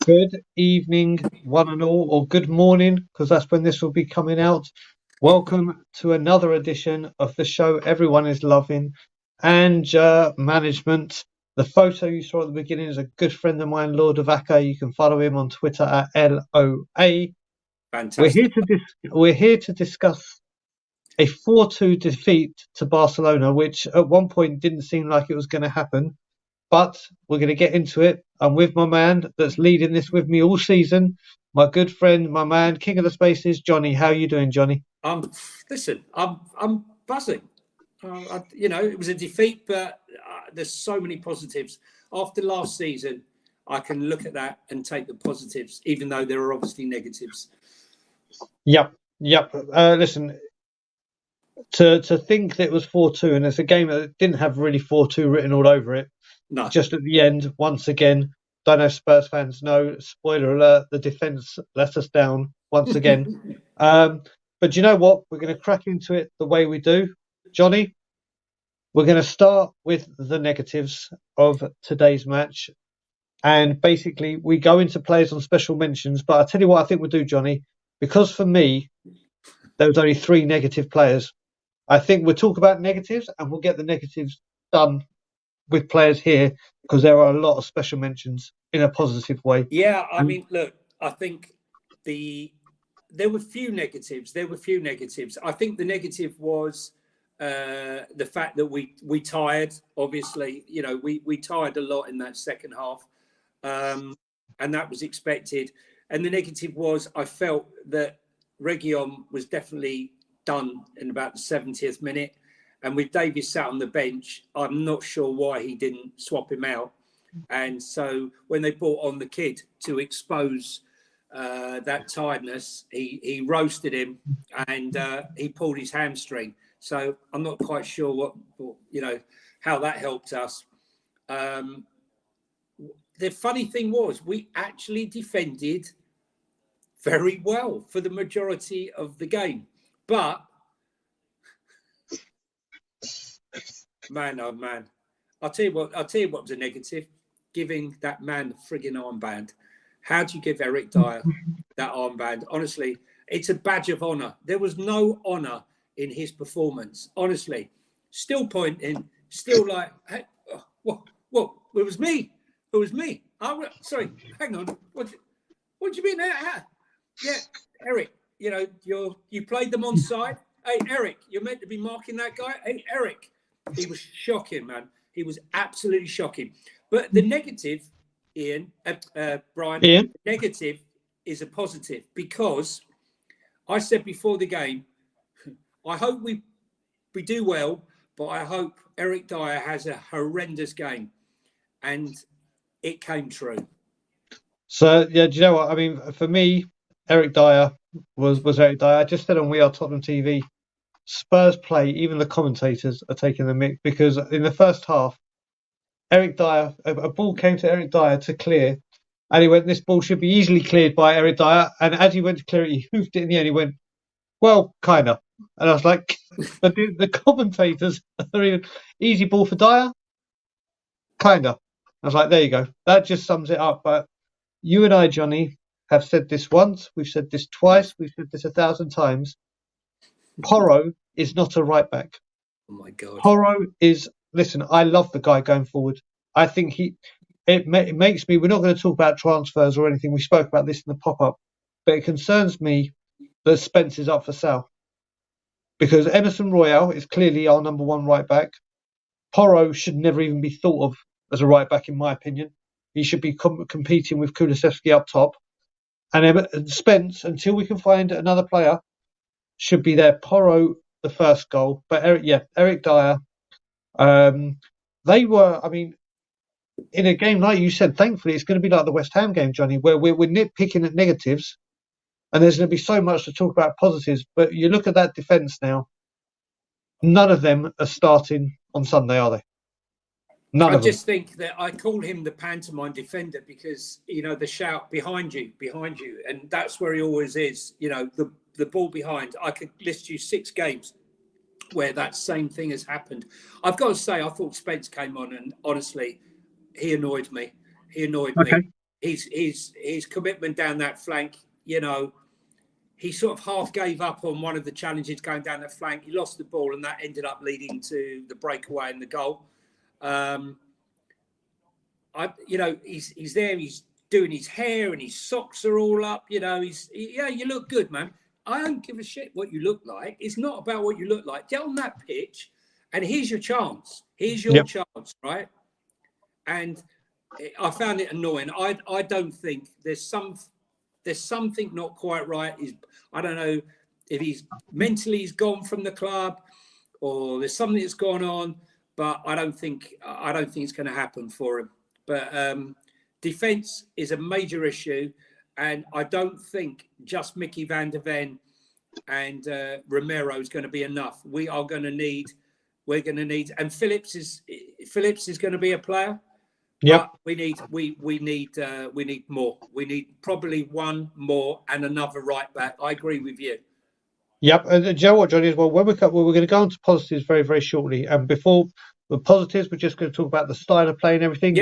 Good evening, one and all, or good morning, because that's when this will be coming out. Welcome to another edition of the show everyone is loving, Ange-r Management. The photo you saw at the beginning is a good friend of mine, Lord of Aka. You can follow him on Twitter at LOA. Fantastic. We're here to discuss a 4-2 defeat to Barcelona, which at one point didn't seem like it was going to happen. But we're going to get into it. I'm with my man that's leading this with me all season, my good friend, my man, King of the Spaces, Jonny. How are you doing, Jonny? Listen, I'm buzzing. It was a defeat, but there's so many positives. After last season, I can look at that and take the positives, even though there are obviously negatives. Yep. Listen, to think that it was 4-2, and it's a game that didn't have really 4-2 written all over it. No. Just at the end, once again, don't know if Spurs fans know, spoiler alert, the defence let us down once again. But you know what? We're going to crack into it the way we do. Jonny, we're going to start with the negatives of today's match. And basically, we go into players on special mentions. But I'll tell you what I think we'll do, Jonny. Because for me, there was only 3 negative players. I think we'll talk about negatives and we'll get the negatives done with players here, because there are a lot of special mentions in a positive way. Yeah, I mean, look, I think there were few negatives. I think the negative was the fact that we tired. Obviously, we tired a lot in that second half, and that was expected. And the negative was I felt that Reguilón was definitely done in about the 70th minute. And with Davies sat on the bench, I'm not sure why he didn't swap him out. And so when they brought on the kid to expose that tiredness, he roasted him and he pulled his hamstring. So I'm not quite sure how that helped us. The funny thing was we actually defended very well for the majority of the game. But man, oh man! I'll tell you what was a negative: giving that man the frigging armband. How do you give Eric Dyer that armband? Honestly, it's a badge of honour. There was no honour in his performance. Honestly, still pointing, still like, hey, what? It was me. It was me. Sorry, hang on. What do you mean? Yeah, Eric. You played them on side. Hey, Eric, you're meant to be marking that guy. Hey, Eric. He was shocking, man. He was absolutely shocking. But the negative, Brian, the negative is a positive, because I said before the game, I hope we do well, but I hope Eric Dyer has a horrendous game. And it came true. So, yeah, do you know what? I mean, for me, Eric Dyer was Eric Dyer. I just said on We Are Tottenham TV, Spurs play, even the commentators are taking the mick, because in the first half, Eric Dyer, a ball came to Eric Dyer to clear, and he went, this ball should be easily cleared by Eric Dyer. And as he went to clear it, he hoofed it in the end. He went, well, kind of. And I was like, the commentators are even, easy ball for Dyer? Kind of. I was like, there you go. That just sums it up. But you and I, Jonny, have said this once. We've said this twice. We've said this 1,000 times. Porro is not a right back. Oh my God. Porro is, listen, I love the guy going forward. I think it makes me, we're not going to talk about transfers or anything. We spoke about this in the pop-up, but it concerns me that Spence is up for sale, because Emerson Royale is clearly our number 1 right back. Porro should never even be thought of as a right back, in my opinion. He should be competing with Kulusevski up top. And Spence, until we can find another player, should be there. Porro, the first goal. But Eric Dyer, they were, I mean, in a game like you said, thankfully it's going to be like the West Ham game, Jonny, where we're nitpicking at negatives, and there's going to be so much to talk about positives. But you look at that defence now, none of them are starting on Sunday, are they? I just think that I call him the pantomime defender, because, the shout behind you, and that's where he always is, the ball behind. I could list you 6 games where that same thing has happened. I've got to say, I thought Spence came on and honestly, he annoyed me. Okay. his commitment down that flank, you know, he sort of half gave up on one of the challenges going down that flank. He lost the ball, and that ended up leading to the breakaway and the goal. He's there. He's doing his hair, and his socks are all up. You know, you look good, man. I don't give a shit what you look like. It's not about what you look like. Get on that pitch, and here's your chance. Here's your chance, right? And I found it annoying. I don't think there's something not quite right. I don't know if he's gone from the club, or there's something that's gone on, but I don't think it's going to happen for him. But defence is a major issue, and I don't think just Mickey van der Ven and Romero is going to be enough. We're going to need, and Phillips is going to be a player. Yep. But we need more. We need probably one more and another right back. I agree with you. Yep. And do you know what, Johnny, as well, we're going to go on to positives very, very shortly. And before the positives, we're just going to talk about the style of play and everything.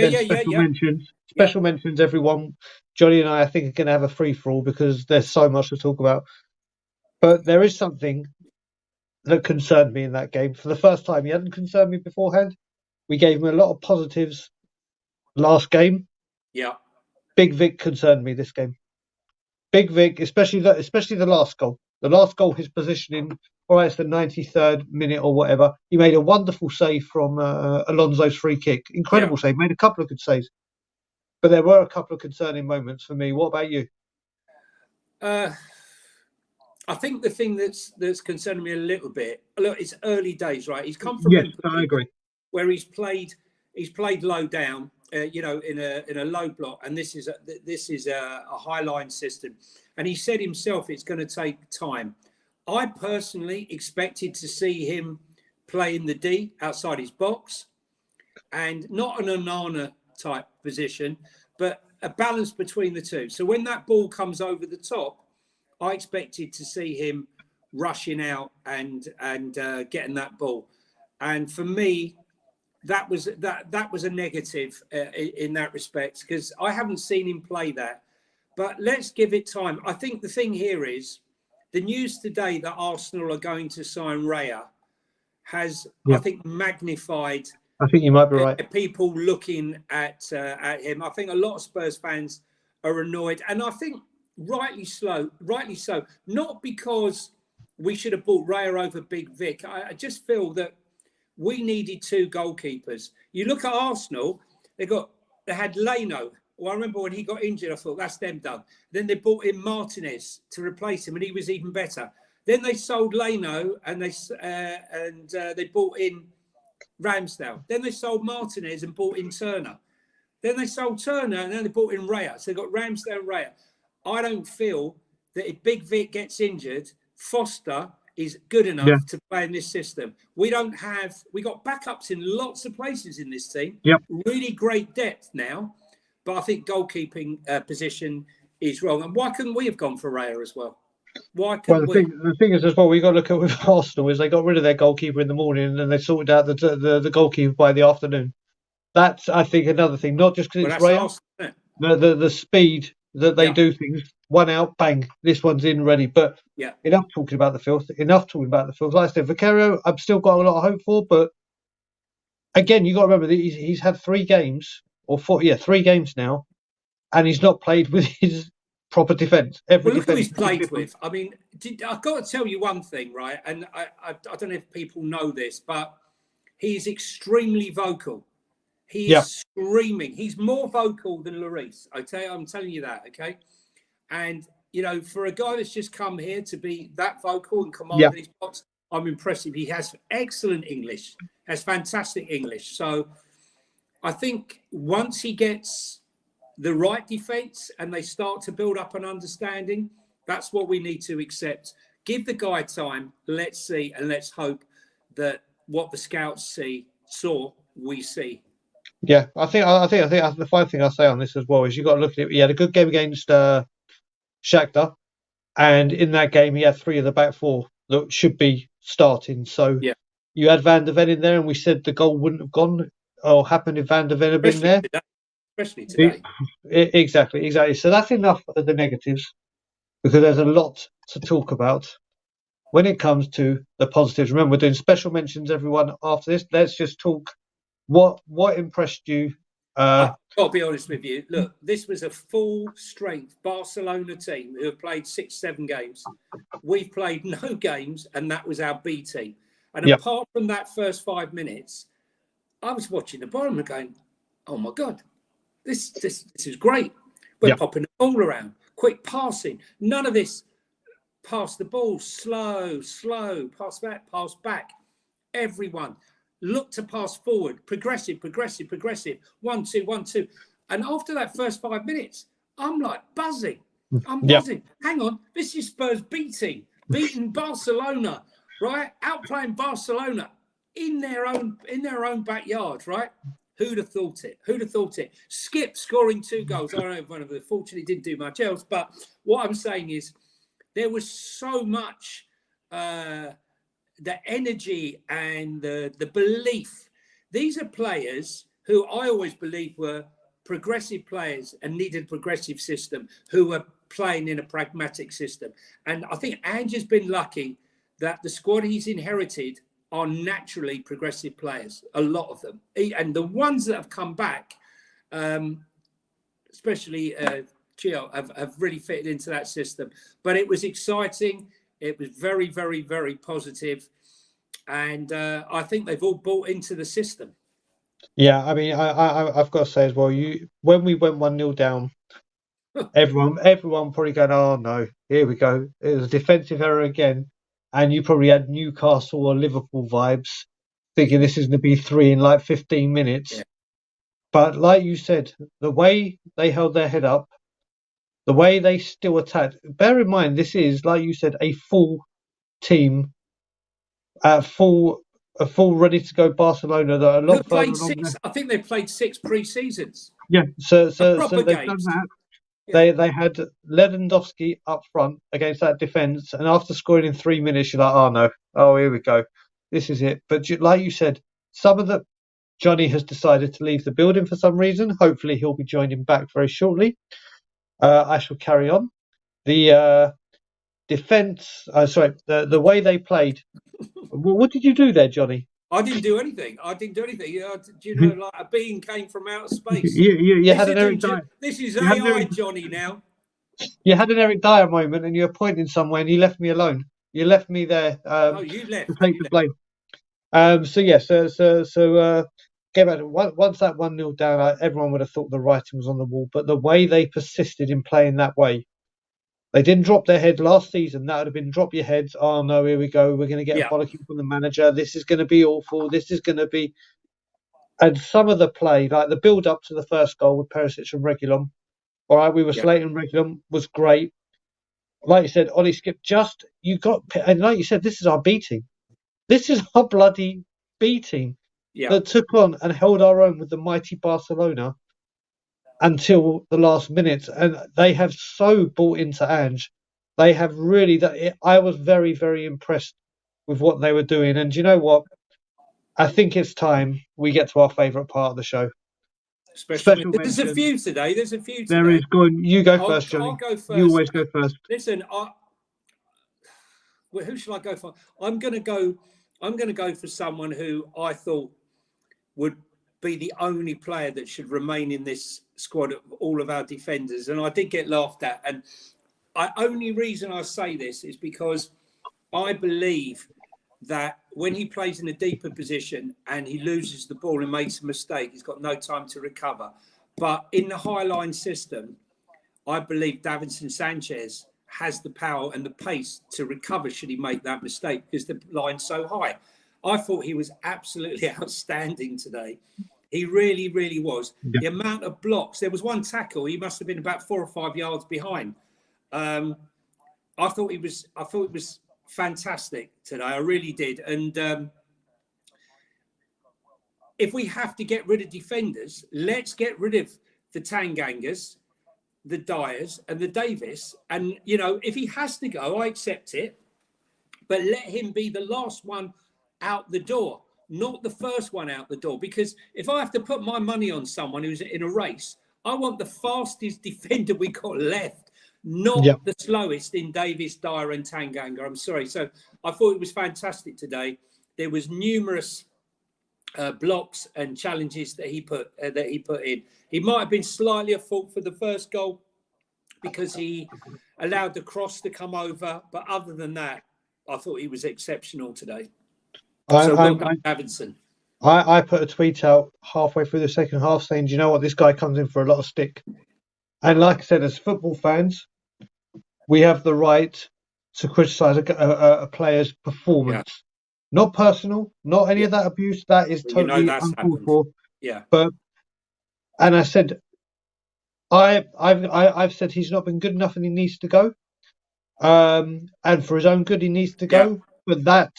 Special mentions, everyone. Johnny and I think, are going to have a free-for-all because there's so much to talk about. But there is something that concerned me in that game. For the first time, he hadn't concerned me beforehand. We gave him a lot of positives last game. Yeah. Big Vic concerned me this game. Big Vic, especially the last goal. The last goal, his positioning, all right, it's the 93rd minute or whatever. He made a wonderful save from Alonso's free kick. Incredible save. Made a couple of good saves. But there were a couple of concerning moments for me. What about you? I think the thing that's concerning me a little bit, look, it's early days, right? He's come from I agree. Where he's played low down, in a low block, and this is a high line system. And he said himself it's going to take time. I personally expected to see him play in the D outside his box, and not an Onana type position, but a balance between the two. So when that ball comes over the top, I expected to see him rushing out and getting that ball. And for me, that was a negative in that respect, because I haven't seen him play that. But let's give it time. I think the thing here is the news today that Arsenal are going to sign Raya has, I think, magnified. I think you might be right. People looking at him. I think a lot of Spurs fans are annoyed, and I think rightly so. Not because we should have bought Raya over Big Vic. I just feel that we needed two goalkeepers. You look at Arsenal; they had Leno. Well, I remember when he got injured, I thought that's them done. Then they brought in Martinez to replace him, and he was even better. Then they sold Leno, and they brought in Ramsdale. Then they sold Martinez and bought in Turner. Then they sold Turner, and then they bought in Raya. So they got Ramsdale and Raya. I don't feel that if Big Vic gets injured, Foster is good enough to play in this system. We got backups in lots of places in this team. Yep. Really great depth now. But I think goalkeeping position is wrong. And why couldn't we have gone for Raya as well? Why couldn't we? The thing is as well, we got to look at with Arsenal is they got rid of their goalkeeper in the morning and then they sorted out the goalkeeper by the afternoon. That's, I think, another thing. Not just because it's Raya, the speed that they do things. One out, bang, this one's in, ready. But enough talking about the filth. Like I said, Vicario, I've still got a lot of hope for. But again, you got to remember that he's had 3 games. Or 3 games now, and he's not played with his proper defence. Look who he's played with. I mean, I've got to tell you one thing, right? And I don't know if people know this, but he's extremely vocal. He's screaming. He's more vocal than Lloris. I'm telling you that, okay? And, for a guy that's just come here to be that vocal and command his box, I'm impressive. He has excellent English, has fantastic English. So I think once he gets the right defence and they start to build up an understanding, that's what we need to accept. Give the guy time. Let's see, and let's hope that what the scouts saw, we see. Yeah, I think the final thing I'll say on this as well is you've got to look at it. He had a good game against Shakhtar, and in that game he had 3 of the back 4 that should be starting. So you had Van der Ven in there, and we said the goal wouldn't have gone or happened if Van der Ven had been there. especially today. Exactly. So that's enough of the negatives, because there's a lot to talk about when it comes to the positives. Remember, we're doing special mentions, everyone, after this. Let's just talk what impressed you. I've got to be honest with you. Look, this was a full-strength Barcelona team who have played 6-7 games. We've played no games, and that was our B team. And Yeah, apart from that first 5 minutes, I was watching the bottom and going, "Oh my God, this is great. We're yeah, popping the ball around, quick passing. None of this pass the ball, slow, pass back. Everyone look to pass forward, progressive. 1, 2, 1, 2. And after that first 5 minutes, I'm like buzzing. I'm yeah, buzzing. Hang on, this is Spurs beating Barcelona, right? Outplaying Barcelona in their own backyard, right? Who'd have thought it? Who'd have thought it? Skip scoring 2 goals. I don't know if one of them fortunately didn't do much else, but what I'm saying is there was so much the energy and the belief. These are players who I always believed were progressive players and needed a progressive system, who were playing in a pragmatic system. And I think Ange has been lucky that the squad he's inherited are naturally progressive players, a lot of them. And the ones that have come back, especially Gio, have really fitted into that system. But it was exciting. It was very, very, very positive. And I think they've all bought into the system. yeah. I mean, I've got to say as well. When we went 1-0 down, everyone probably going, "Oh no, here we go. It was a defensive error again," and you probably had Newcastle or Liverpool vibes, thinking this is going to be 3 in like 15 minutes. Yeah. But like you said, the way they held their head up, the way they still attacked. Bear in mind, this is, like you said, a full team, a full ready to go Barcelona that are a Who lot further played along there. 6? I think they played 6 pre-seasons. Yeah, so Proper they've done games. that. Yeah. They had Lewandowski up front against that defence, and after scoring in 3 minutes, you're like, "Oh no, oh here we go, this is it." But like you said, some of the Jonny has decided to leave the building for some reason. Hopefully, he'll be joining back very shortly. I shall carry on. The defence, the way they played. What did you do there, Jonny? I didn't do anything. Do you know, like a being came from outer space? You This had an Eric isn't. Dyer. This is You had an AI Eric, Jonny now. you had an Eric Dyer moment, and you were pointing somewhere, and you left me alone. You left me there No, you to left. take the blame. Get back to, once that 1-0 down, everyone would have thought the writing was on the wall. But the way they persisted in playing that way, they didn't drop their head last season. That would have been drop your heads. Oh no, here we go. We're going to get a Yeah. bollocking from the manager. This is going to be awful. This is going to be. And some of the play, like the build up to the first goal with Perisic and Reguilon, all right, we were Yeah. slating Reguilon, was great. Like you said, Ollie Skip, and like you said, this is our B team. This is our bloody B team Yeah. that took on and held our own with the mighty Barcelona until the last minute. And they have so bought into Ange. They have really. I was very, very impressed with what they were doing. And do you know what? I think it's time we get to our favourite part of the show. Special There's a mention. few today. There's a few There today. is. Go on. You go I'll first, Jonny. go first. You always go first. Listen, who shall I go for? I'm going to go for someone who I thought would be the only player that should remain in this squad of all of our defenders, and I did get laughed at. And only reason I say this is because I believe that when he plays in a deeper position and he loses the ball and makes a mistake, he's got no time to recover. But in the high line system, I believe Davinson Sanchez has the power and the pace to recover should he make that mistake because the line's so high. I thought he was absolutely outstanding today. He really, really was. Yeah. The amount of blocks. There was one tackle. He must have been about 4 or 5 yards behind. I thought it was fantastic today. I really did. And if we have to get rid of defenders, let's get rid of the Tangangas, the Dyers, and the Davis. And, you know, if he has to go, I accept it. But let him be the last one out the door, not the first one out the door. Because if I have to put my money on someone who's in a race, I want the fastest defender we got left, not Yeah. the slowest in Davis, Dyer, and Tanganga. I'm sorry. So I thought it was fantastic today. There was numerous blocks and challenges that he put in. He might have been slightly at fault for the first goal because he allowed the cross to come over, but other than that, I thought he was exceptional today. So well done, Davinson. I put a tweet out halfway through the second half saying, do you know what, this guy comes in for a lot of stick. And like I said, as football fans, we have the right to criticise a player's performance. Not personal, not any of that abuse. That is totally uncalled for. Yeah. And I said, I've said he's not been good enough and he needs to go. And for his own good, he needs to go. But that,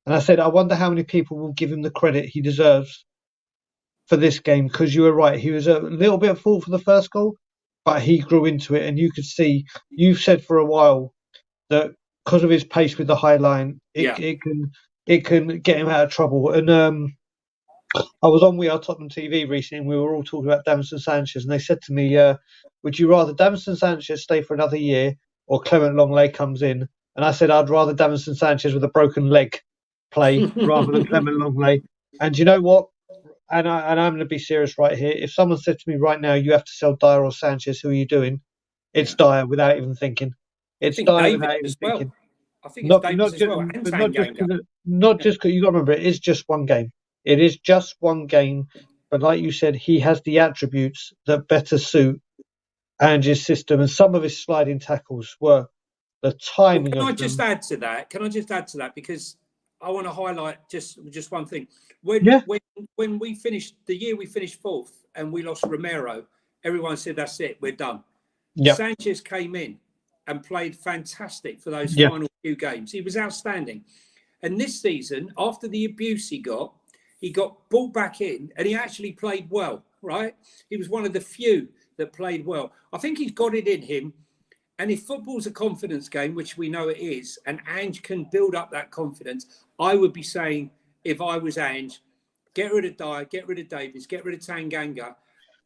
and I said, I wonder how many people will give him the credit he deserves for this game, because you were right. He was a little bit at fault for the first goal, but he grew into it, and you could see. You've said for a while that because of his pace with the high line, it can get him out of trouble. And I was on We Are Tottenham TV recently, and we were all talking about Davinson Sanchez, and they said to me, "Would you rather Davinson Sanchez stay for another year, or Clement Longley comes in?" And I said, "I'd rather Davinson Sanchez with a broken leg play rather than Clement Longley." And you know what? And I'm going to be serious right here. If someone said to me right now, you have to sell Dyer or Sanchez, who are you doing? It's Dyer without even thinking. It's Dyer without even thinking. I think it's Davis as well. And not just because you got to remember, it is just one game. It is just one game. But like you said, he has the attributes that better suit Ange's system. And some of his sliding tackles were the timing of them. Can I just add to that? Because I want to highlight just one thing. When we finished the year, we finished fourth and we lost Romero. Everyone said, that's it, we're done. Yep. Sanchez came in and played fantastic for those final few games. He was outstanding. And this season, after the abuse he got brought back in and he actually played well, right? He was one of the few that played well. I think he's got it in him. And if football's a confidence game, which we know it is, and Ange can build up that confidence, I would be saying, if I was Ange, get rid of Dyer, get rid of Davis, get rid of Tanganga.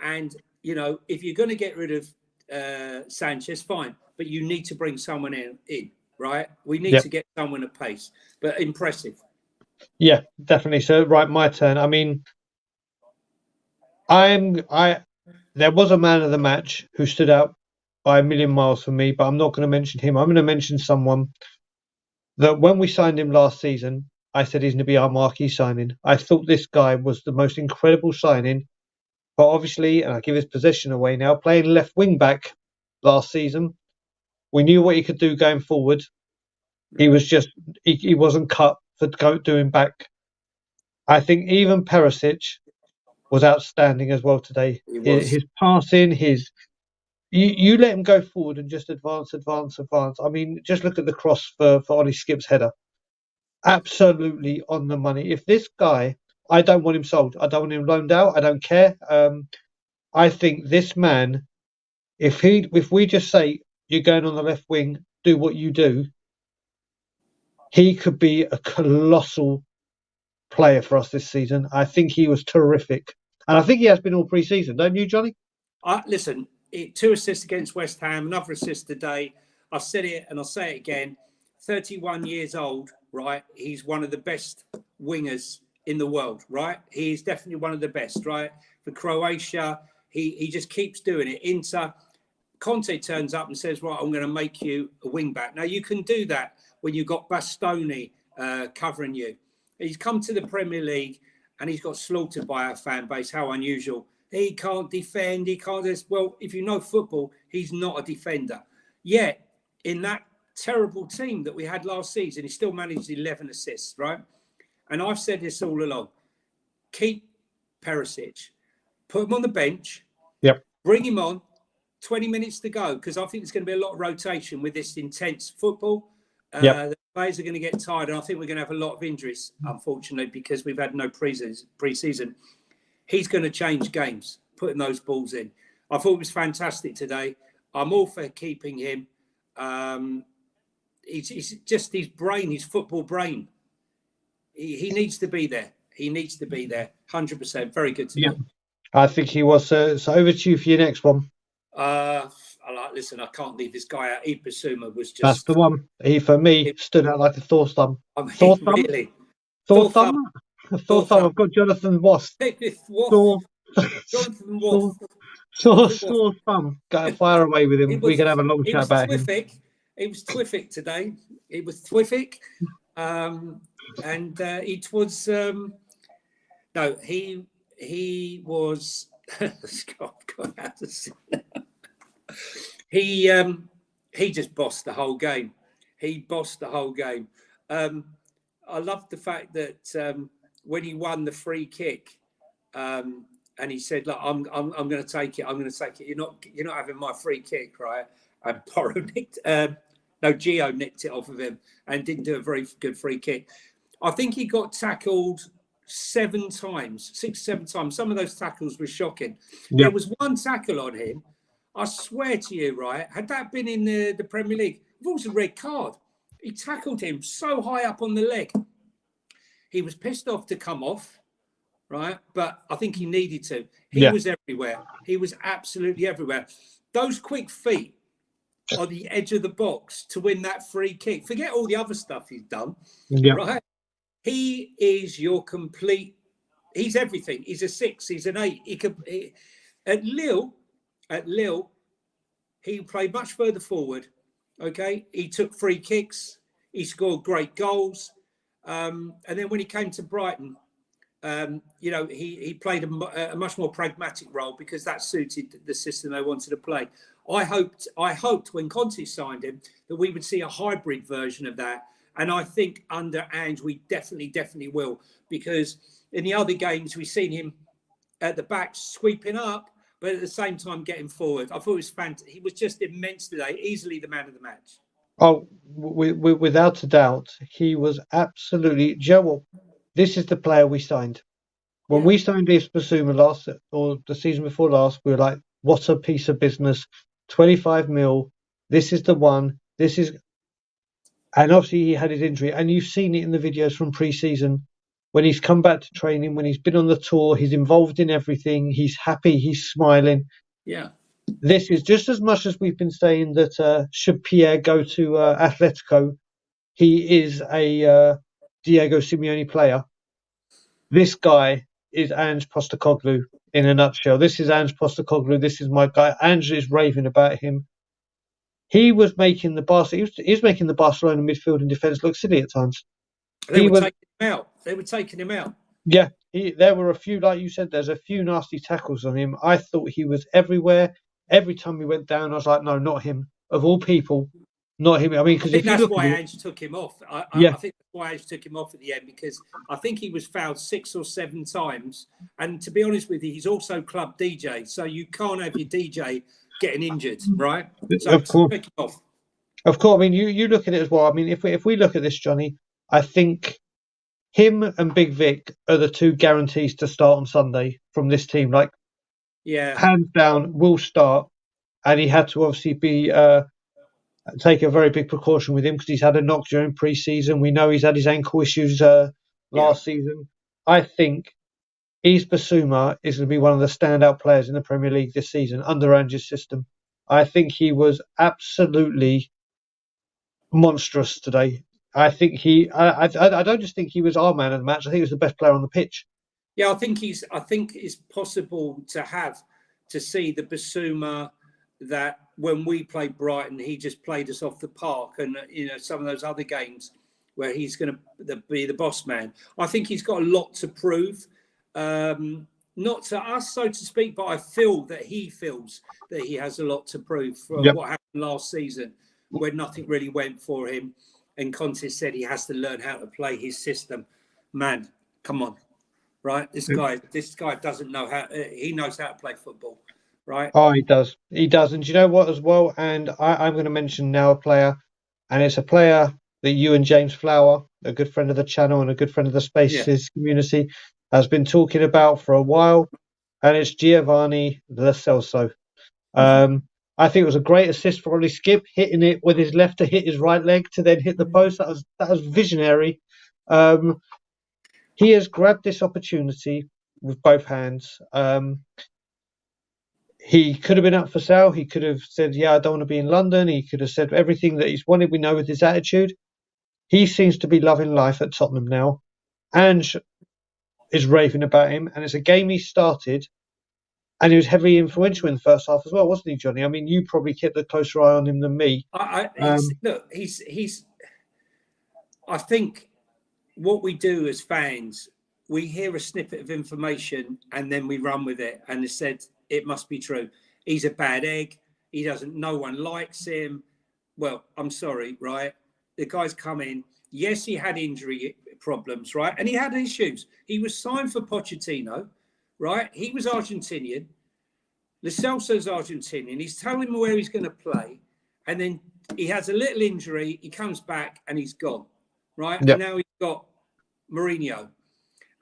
And, you know, if you're going to get rid of Sanchez, fine. But you need to bring someone in, right? We need to get someone at pace. But impressive. Yeah, definitely. So, right, my turn. I mean, there was a man of the match who stood out by a million miles for me, but I'm not going to mention him. I'm going to mention someone that when we signed him last season, I said he's going to be our marquee signing. I thought this guy was the most incredible signing, but obviously, and I give his position away now, playing left wing back last season, we knew what he could do going forward. He was just, he wasn't cut for doing back. I think even Perisic was outstanding as well today. His passing, you let him go forward and just advance. I mean, just look at the cross for Ollie Skipp's header. Absolutely on the money. If this guy, I don't want him sold. I don't want him loaned out. I don't care. I think this man, if we just say you're going on the left wing, do what you do, he could be a colossal player for us this season. I think he was terrific. And I think he has been all pre-season, don't you, Johnny? Listen, 2 assists against West Ham, another assist today. I've said it and I'll say it again. 31 years old, right? He's one of the best wingers in the world, right? He's definitely one of the best, right? For Croatia, he just keeps doing it. Inter, Conte turns up and says, right, I'm going to make you a wing back. Now, you can do that when you've got Bastoni covering you. He's come to the Premier League and he's got slaughtered by our fan base. How unusual. He can't defend. He can't just, well, if you know football, he's not a defender. Yet, in that terrible team that we had last season, he still managed 11 assists, right? And I've said this all along. Keep Perisic. Put him on the bench. Yep. Bring him on. 20 minutes to go, because I think there's going to be a lot of rotation with this intense football. The players are going to get tired, and I think we're going to have a lot of injuries, unfortunately, because we've had no preseason. He's going to change games, putting those balls in. I thought it was fantastic today. I'm all for keeping him. He's just his brain, his football brain. He needs to be there. He needs to be there, 100%. Very good today. I think he was. So over to you for your next one. Listen, I can't leave this guy out. Ibasuma was That's just. the one. He, for me, stood out like a Thor thumb. I Thor mean, thumb? really. Thor Thor thumb? thumb. Thor Thor thumb. thumb. I've got Jonathan Wass. Waff. Thor. Jonathan Thor. Waff. Thor. Jonathan Waff. Thor thumb. Go fire away with him. It We was. can have a long It chat was about him. terrific. It was terrific today. It was terrific. And it was. No, he was. God, how to say that? He just bossed the whole game. He bossed the whole game. I loved the fact that when he won the free kick, and he said, "Look, I'm going to take it. I'm going to take it. You're not having my free kick, right?" And Porro nicked. Gio nicked it off of him and didn't do a very good free kick. I think he got tackled 7 times, 6, 7 times. Some of those tackles were shocking. Yeah. There was one tackle on him. I swear to you, right? Had that been in the Premier League, it was a red card. He tackled him so high up on the leg. He was pissed off to come off, right? But I think he needed to. He was everywhere. He was absolutely everywhere. Those quick feet on the edge of the box to win that free kick. Forget all the other stuff he's done, right? He is your complete. He's everything. He's a 6. He's an 8. At Lille, he played much further forward. Okay, he took free kicks. He scored great goals. And then when he came to Brighton, he played a much more pragmatic role because that suited the system they wanted to play. I hoped when Conte signed him that we would see a hybrid version of that. And I think under Ange, we definitely will, because in the other games, we've seen him at the back sweeping up, but at the same time getting forward. I thought it was fantastic. He was just immense today, easily the man of the match. Oh, without a doubt, he was absolutely. Do you know what? This is the player we signed. When we signed Yves Bissouma last, or the season before last, we were like, what a piece of business. 25 mil. This is the one. This is. And obviously, he had his injury. And you've seen it in the videos from pre-season. When he's come back to training, when he's been on the tour, he's involved in everything. He's happy. He's smiling. Yeah. This is just as much as we've been saying that should Pierre go to Atletico, he is a Diego Simeone player. This guy is Ange Postecoglou in a nutshell. This is Ange Postecoglou. This is my guy. Ange is raving about him. He was making the Barcelona midfield and defence look silly at times. They were taking him out. Yeah, there were a few, like you said, there's a few nasty tackles on him. I thought he was everywhere. Every time he went down, I was like, no, not him. Of all people, not him. I mean, because if you look why at Ange took him off. I think that's why Ange took him off at the end, because I think he was fouled 6 or 7 times. And to be honest with you, he's also club DJ, so you can't have your DJ getting injured, right? So of course, take him off. Of course. I mean, you look at it as well. I mean, if we look at this, Johnny, I think him and Big Vic are the 2 guarantees to start on Sunday from this team. Like, hands down, will start. And he had to obviously take a very big precaution with him because he's had a knock during pre-season. We know he's had his ankle issues last season. I think Yves Bissouma is going to be one of the standout players in the Premier League this season under Ange's system. I think he was absolutely monstrous today. I think I don't just think he was our man of the match. I think he was the best player on the pitch. Yeah, I think it's possible to see the Bissouma that when we played Brighton, he just played us off the park, and some of those other games where he's going to be the boss man. I think he's got a lot to prove, not to us, so to speak, but I feel that he feels that he has a lot to prove for what happened last season, when nothing really went for him, and Conte said he has to learn how to play his system. Man, come on, right? This guy doesn't know how. He knows how to play football. Right. Oh, he does. And do you know what as well? And I'm going to mention now a player, and it's a player that you and James Flower, a good friend of the channel and a good friend of the Spaces community, has been talking about for a while, and it's Giovanni Lo Celso. I think it was a great assist for Ollie Skip, hitting it with his left to hit his right leg to then hit the post. That was visionary. He has grabbed this opportunity with both hands. He could have been up for sale. He could have said, "Yeah, I don't want to be in London." He could have said everything that he's wanted. We know with his attitude, he seems to be loving life at Tottenham now. Ange is raving about him, and it's a game he started, and he was heavily influential in the first half as well, wasn't he, Johnny? I mean, you probably kept a closer eye on him than me. Look, he's. I think what we do as fans, we hear a snippet of information and then we run with it, and it said it must be true. He's a bad egg. He doesn't. No one likes him. Well, I'm sorry, right? The guy's come in. Yes, he had injury problems, right? And he had issues. He was signed for Pochettino, right? He was Argentinian. Lo Celso's Argentinian. He's telling him where he's going to play. And then he has a little injury. He comes back and he's gone, right? Yep. And now he's got Mourinho.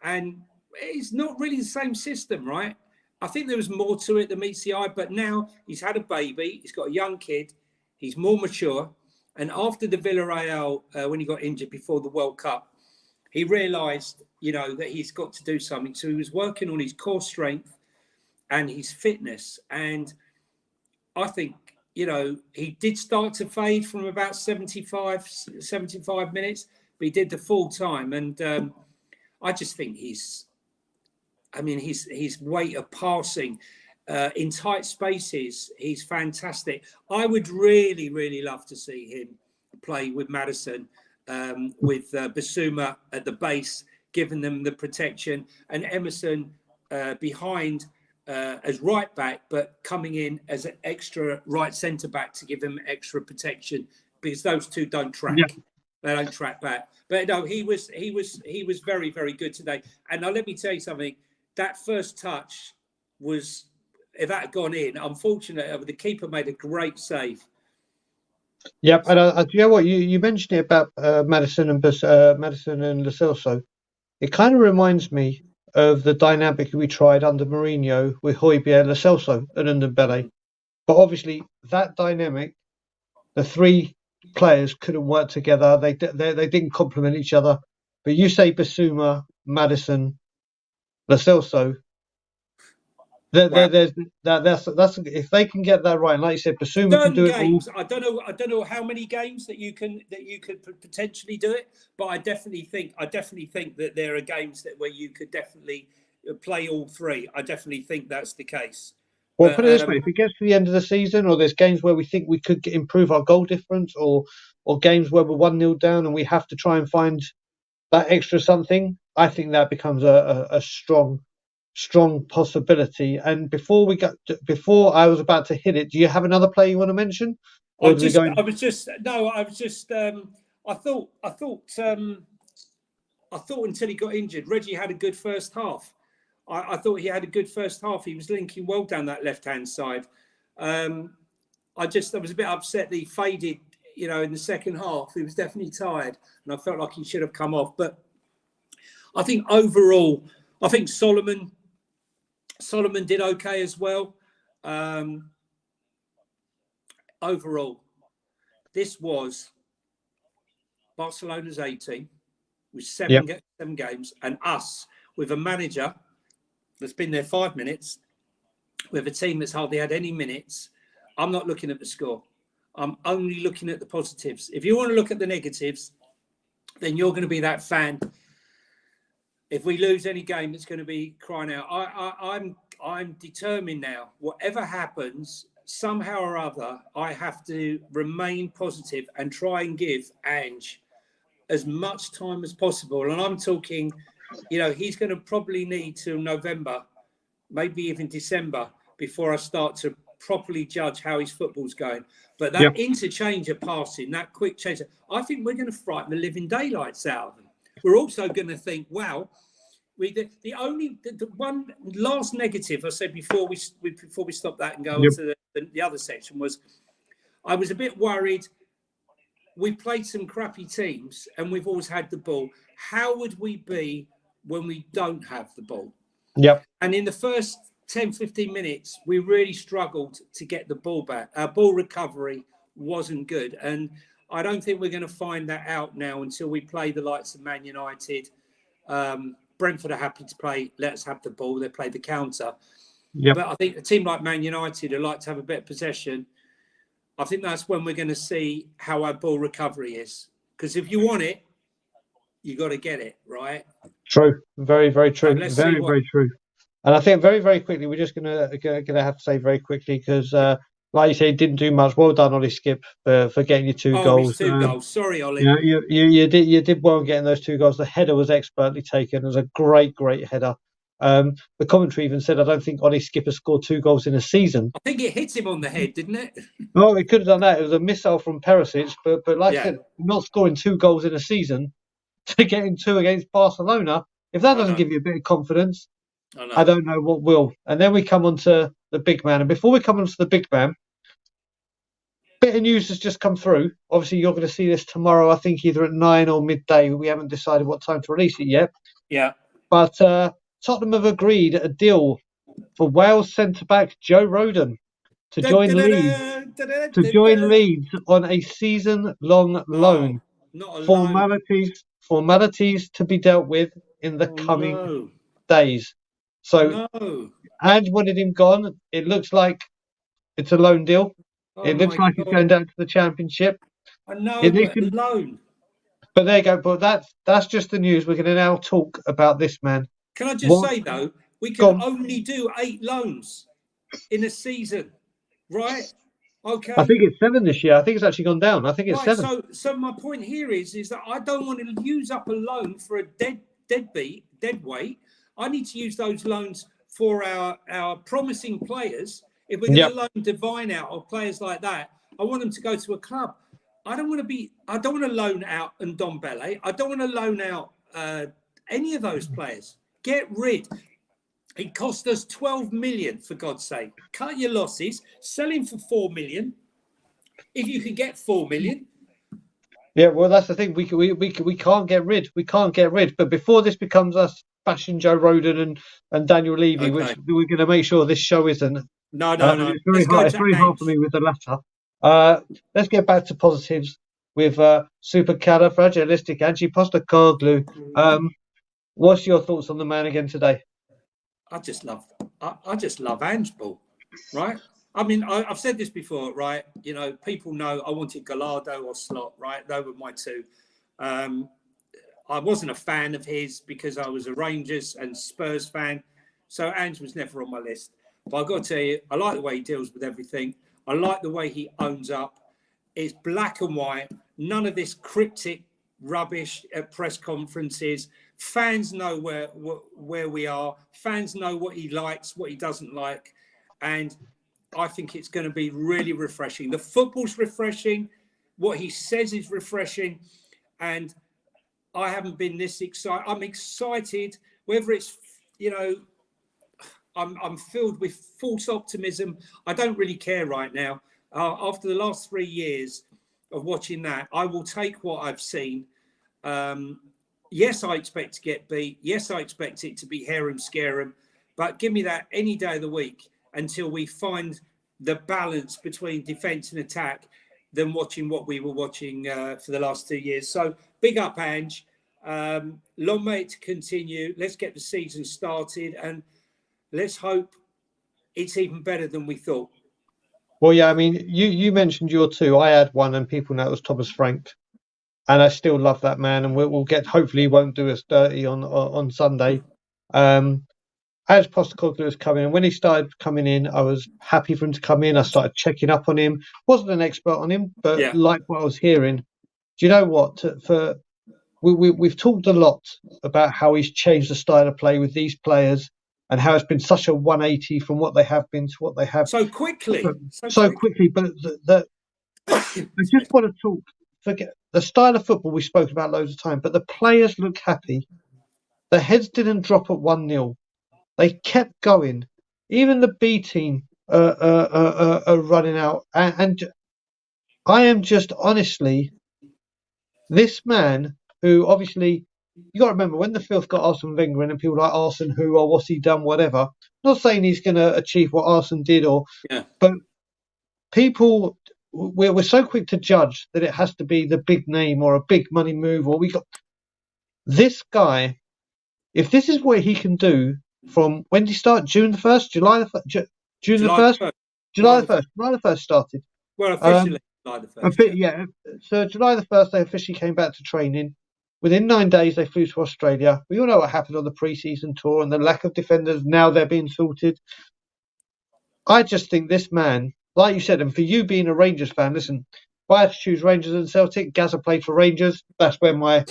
And it's not really the same system, right? I think there was more to it than meets the eye. But now he's had a baby. He's got a young kid. He's more mature. And after the Villarreal, when he got injured before the World Cup, he realised, that he's got to do something. So he was working on his core strength and his fitness. And I think, he did start to fade from about 75 minutes, but he did the full time. And I just think his weight of passing in tight spaces, he's fantastic. I would really, really love to see him play with Maddison, with Bissouma at the base, giving them the protection, and Emerson behind as right back, but coming in as an extra right centre back to give him extra protection, because those two don't track. Yeah. They don't track back. But no, he was very, very good today. And now let me tell you something. That first touch was, if that had gone in, unfortunately, the keeper made a great save. Yep, and you know what? You mentioned it about Maddison and Lo Celso. It kind of reminds me of the dynamic we tried under Mourinho with Højbjerg, Lo Celso, and Ndombele. But obviously, that dynamic, the three players couldn't work together. They didn't complement each other. But you say Bissouma, Maddison, Lo Celso. That's if they can get that right. And like you said, Bissouma can do games, it all. I don't know how many games that you could potentially do it, but I definitely think that there are games where you could definitely play all three. I definitely think that's the case. Well, put it this way: if it gets to the end of the season, or there's games where we think we could improve our goal difference, or games where we're 1-0 down and we have to try and find that extra something, I think that becomes a strong possibility. And before I was about to hit it, do you have another player you want to mention? I thought until he got injured, Reggie had a good first half. I thought he had a good first half. He was linking well down that left-hand side. I was a bit upset that he faded, in the second half. He was definitely tired, and I felt like he should have come off. But I think overall, Solomon did okay as well. Overall, this was Barcelona's A team with seven games, and us with a manager that's been there 5 minutes, with a team that's hardly had any minutes. I'm not looking at the score. I'm only looking at the positives. If you want to look at the negatives, then you're going to be that fan. If we lose any game, it's going to be crying out. I'm determined now. Whatever happens, somehow or other, I have to remain positive and try and give Ange as much time as possible. And I'm talking, he's going to probably need till November, maybe even December, before I start to properly judge how his football's going. But that interchange of passing, that quick change, I think we're going to frighten the living daylights out of them. We're also going to think, wow, the one last negative I said before we stop that and go on to the other section was, I was a bit worried. We played some crappy teams and we've always had the ball. How would we be when we don't have the ball? Yep. And in the first 10, 15 minutes, we really struggled to get the ball back. Our ball recovery wasn't good. And I don't think we're going to find that out now until we play the likes of Man United, Brentford are happy to play, let us have the ball. They play the counter. Yep. But I think a team like Man United, who like to have a bit of possession, I think that's when we're going to see how our ball recovery is. Because if you want it, you got to get it, right? True. Very, very true. Let's see Very, what. very true. And I think very, very quickly, we're just gonna have to say very quickly because, like you say, he didn't do much. Well done, Ollie Skip, for getting your 2 Oh, goals. his 2 goals. Sorry, Ollie. Yeah, you did well getting those 2 goals. The header was expertly taken. It was a great, great header. The commentary even said, I don't think Ollie Skip has scored 2 goals in a season. I think it hit him on the head, didn't it? Oh, he could have done that. It was a missile from Perisic, but like I Yeah. said, not scoring 2 goals in a season to getting 2 against Barcelona. If that doesn't give you a bit of confidence, I don't know what will. And then we come on to the big man. And before we come on to the big man, bit of news has just come through. Obviously, you're going to see this tomorrow, I think either at 9 or midday. We haven't decided what time to release it yet. Yeah. But Tottenham have agreed a deal for Wales centre-back Joe Rodon to join Leeds on a season-long loan. Not a loan. Formalities to be dealt with in the coming days. So, Ange wanted him gone. It looks like it's a loan deal. It looks like it's going down to the Championship. I know, but loan. But there you go. But that's just the news. We're going to now talk about this man. Can I just say though, we can only do 8 loans in a season, right? Okay. I think it's 7 this year. I think it's actually gone down. I think it's 7. So my point here is that I don't want to use up a loan for a dead weight. I need to use those loans for our promising players. If we're going to loan Divine out or players like that, I want them to go to a club. I don't want to loan out Ndombele. I don't want to loan out any of those players. Get rid. It cost us 12 million, for God's sake. Cut your losses. Sell him for 4 million. If you could get 4 million. Yeah, well, that's the thing. We can't get rid. We can't get rid. But before this becomes us bashing Joe Rodon and Daniel Levy, which we're going to make sure this show isn't. No. It's very hard. It's very hard for me with the latter. Let's get back to positives with supercalifragilistic Ange Postecoglou. What's your thoughts on the man again today? I just love Ange ball, right? I mean, I've said this before, right? You know, people know I wanted Gallardo or Slot, right? They were my 2. I wasn't a fan of his because I was a Rangers and Spurs fan. So Ange was never on my list. But I've got to tell you, I like the way he deals with everything. I like the way he owns up. It's black and white. None of this cryptic rubbish at press conferences. Fans know where we are. Fans know what he likes, what he doesn't like. And I think it's going to be really refreshing. The football's refreshing. What he says is refreshing. And I haven't been this excited. I'm excited, whether it's, you know, I'm filled with false optimism. I don't really care right now. After the last 3 years of watching that, I will take what I've seen. Yes, I expect to get beat. Yes, I expect it to be harem scarum. But give me that any day of the week until we find the balance between defence and attack than watching what we were watching for the last 2 years. So big up, Ange. Long may it to continue. Let's get the season started and let's hope it's even better than we thought. Well, yeah, I mean, you mentioned your 2. I had 1, and people know it was Thomas Frank. And I still love that man, and we'll get. Hopefully, he won't do us dirty on Sunday. As Postecoglou was coming, and when he started coming in, I was happy for him to come in. I started checking up on him. Wasn't an expert on him, but like what I was hearing. Do you know what? We've talked a lot about how he's changed the style of play with these players, and how it's been such a 180 from what they have been to what they have so quickly. But I just want to talk. Forget the style of football we spoke about loads of time, but the players look happy. The heads didn't drop at 1-0. They kept going. Even the B team are running out. And I am just honestly, this man who obviously, you got to remember when the filth got Arsene Wenger in and people like Arsene who or what's he done, whatever. Not saying he's going to achieve what Arsene did, but people. We're so quick to judge that it has to be the big name or a big money move, or we got this guy if this is what he can do from when did he start? June the 1st, July the 1st, June the July 1st, the 1st. July the 1st, July the 1st started. Well, officially July the 1st. Yeah. So July the 1st, they officially came back to training. Within 9 days, they flew to Australia. We all know what happened on the pre-season tour and the lack of defenders. Now they're being sorted. I just think this man, like you said, and for you being a Rangers fan, listen, if I had to choose Rangers and Celtic, Gazza played for Rangers. That's where my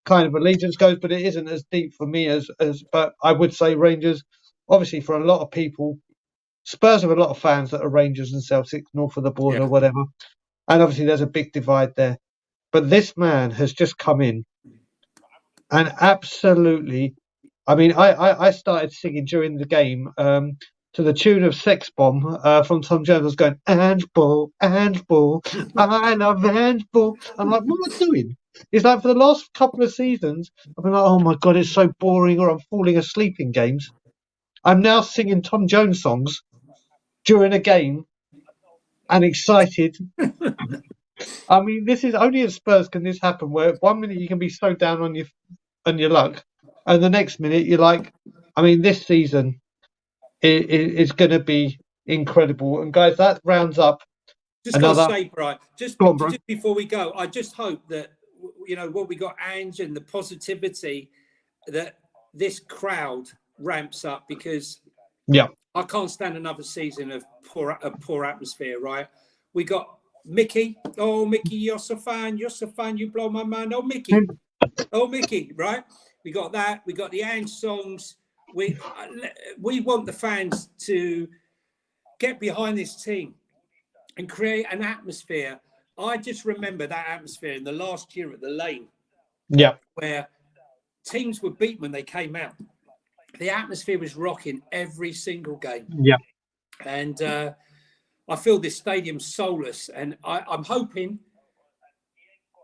kind of allegiance goes, but it isn't as deep for me as but I would say Rangers. Obviously, for a lot of people, Spurs have a lot of fans that are Rangers and Celtic, north of the border, Yeah. whatever. And obviously, there's a big divide there. But this man has just come in and absolutely. I mean, I started singing during the game to the tune of Sex Bomb from Tom Jones. I was going, Ange Ball, I love Ange Ball. I'm like, what am I doing? It's like for the last couple of seasons, I've been like, oh my God, it's so boring, or I'm falling asleep in games. I'm now singing Tom Jones songs during a game and excited. I mean, this is only at Spurs can this happen, where 1 minute you can be so down on your luck, and the next minute you're like, I mean, this season is going to be incredible. And guys, that rounds up Just got to another. say, Brian, just Go on, bro. before we go, I just hope that, what we got, Ange, and the positivity that this crowd ramps up, because Yeah. I can't stand another season of poor atmosphere, right? We got Mickey. Oh, Mickey, you're so fine. You're so fine. You blow my mind. Oh, Mickey. Oh, Mickey, right? We got that. We got the Ange songs. We want the fans to get behind this team and create an atmosphere. I just remember that atmosphere in the last year at the Lane. Yeah. Where teams were beat when they came out. The atmosphere was rocking every single game. Yeah. And I feel this stadium's soulless. And I'm hoping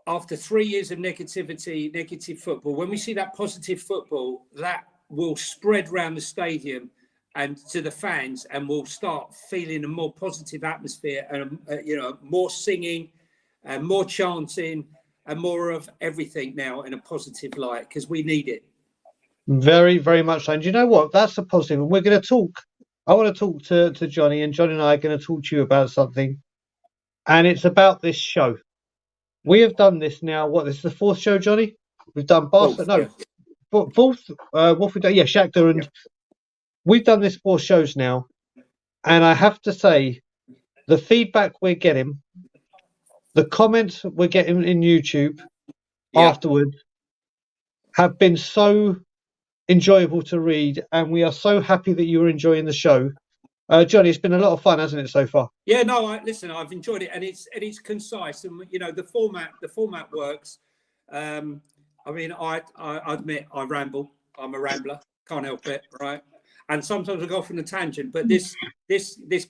after 3 years of negative football, when we see that positive football, that will spread around the stadium and to the fans, and we'll start feeling a more positive atmosphere, and more singing and more chanting and more of everything now in a positive light, because we need it. Very, very much so. And you know what? That's a positive. And we're going to talk. I want to talk to Johnny, and Johnny and I are going to talk to you about something. And it's about this show. We have done this now. What? This is the fourth show, Johnny? We've done Barcelona. No, fourth. What have we done? Yeah, Shakhtar. And we've done this 4 shows now. And I have to say, the feedback we're getting, the comments we're getting in YouTube afterwards have been so enjoyable to read, and we are so happy that you're enjoying the show. Johnny, it's been a lot of fun, hasn't it, so far? Yeah, no, listen, I've enjoyed it, and it's concise, and the format works. I mean, I admit I ramble. I'm a rambler, can't help it, right? And sometimes I go off on a tangent, but this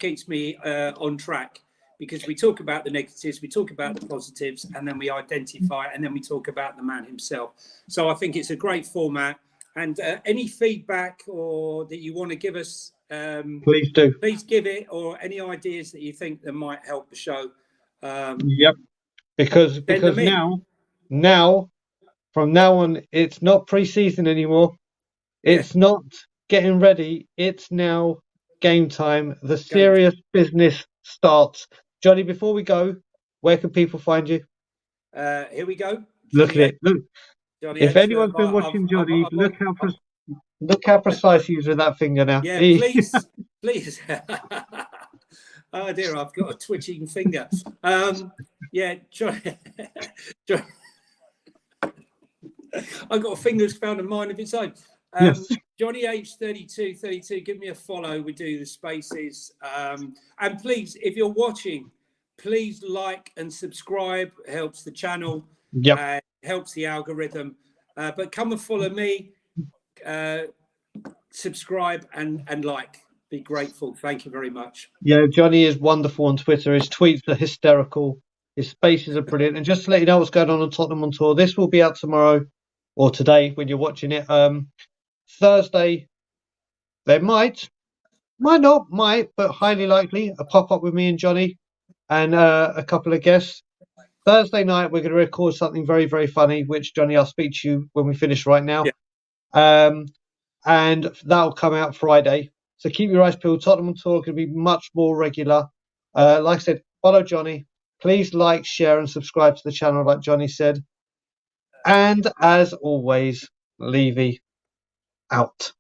keeps me on track, because we talk about the negatives, we talk about the positives, and then we identify, and then we talk about the man himself. So I think it's a great format. And any feedback or that you want to give us, please do. Please give it, or any ideas that you think that might help the show. Yep. Because now from now on, it's not pre-season anymore. It's not getting ready. It's now game time. The serious business starts. Johnny, before we go, where can people find you? Here we go. Look at it. Look. Johnny, if anyone's been watching Johnny, look how precise he is with that finger now. Yeah, please. Oh dear, I've got a twitching finger. Johnny, I've got a finger that's found a mind of its own. Yes. Johnny H3232, give me a follow. We do the spaces. And please, if you're watching, please like and subscribe. It helps the channel. Yep. Helps the algorithm. But come and follow me. Subscribe and like. Be grateful. Thank you very much. Yeah, Johnny is wonderful on Twitter. His tweets are hysterical. His spaces are brilliant. And just to let you know what's going on Tottenham on Tour, this will be out tomorrow or today when you're watching it. Thursday, there might not, but highly likely, a pop-up with me and Johnny and a couple of guests. Thursday night, we're going to record something very, very funny, which, Johnny, I'll speak to you when we finish right now. Yeah. and that'll come out Friday. So keep your eyes peeled. Tottenham on Tour can be much more regular. Like I said, follow Jonny. Please like, share, and subscribe to the channel, like Jonny said. And as always, Levy out.